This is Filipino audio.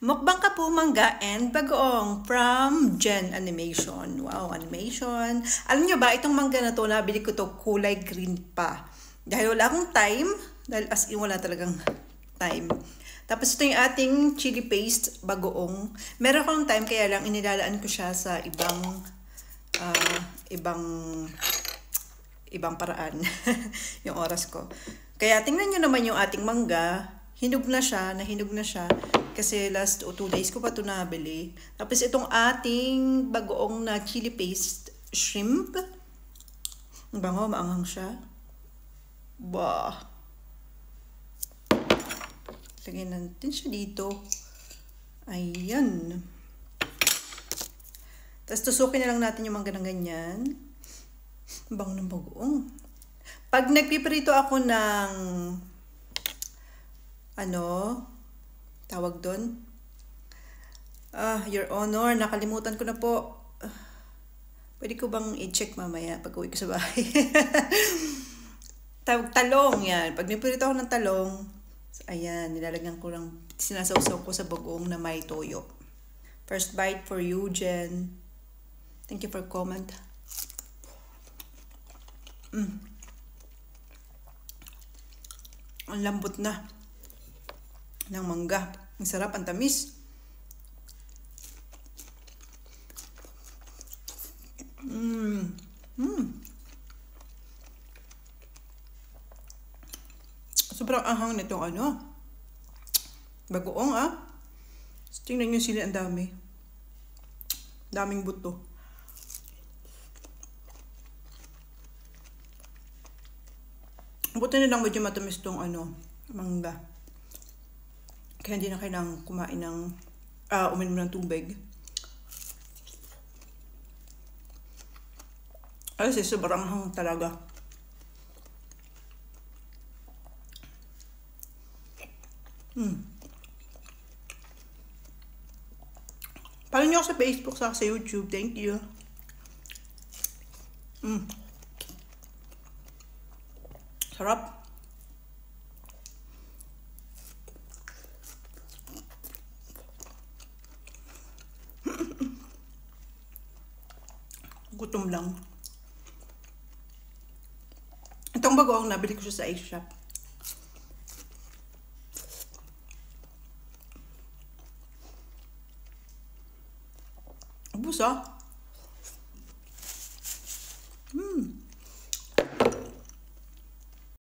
Mukbang ka po mangga and bagoong from Gen Animation. Wow, animation. Alam nyo ba, itong mangga na to, nabili ko to kulay green pa. Dahil wala akong time, dahil as in wala talagang time. Tapos ito yung ating chili paste bagoong. Meron akong time, kaya lang inilalaan ko siya sa ibang paraan. Yung oras ko. Kaya tingnan nyo naman yung ating mangga. Hinog na siya. Kasi last 2 days ko pa ito nabili. Tapos itong ating bagoong na chili paste shrimp. Ang bango, maanghang siya. Bah! Lagyan natin siya dito. Ayan. Tapos tusukin na lang natin yung mangga ng ganyan. Ang bango ng bagoong. Pag nagpiprito ako ng tawag doon? Your Honor, nakalimutan ko na po. Pwede ko bang i-check mamaya pag uwi ko sa bahay? Talong yan. Pag nagpiprito ako ng talong, ayan, nilalagyan ko lang, sinasawsaw ko sa bagoong na may toyo. First bite for you, Jen. Thank you for comment. Ang lambot na ng mangga. Ang sarap, ang tamis. Sobrang anghang nitong bagoong Tingnan nyo sila, ang dami. Daming buto. Buti na lang medyo matamis tong mangga. Kaya hindi na kailangang kumain ng uminom ng tubig. Kasi sobrang hang talaga. Follow nyo ako sa Facebook, sa YouTube. Thank you. Sarap. Gutom lang. Itong bagoong nabili ko siya sa Ace Shop. Ubus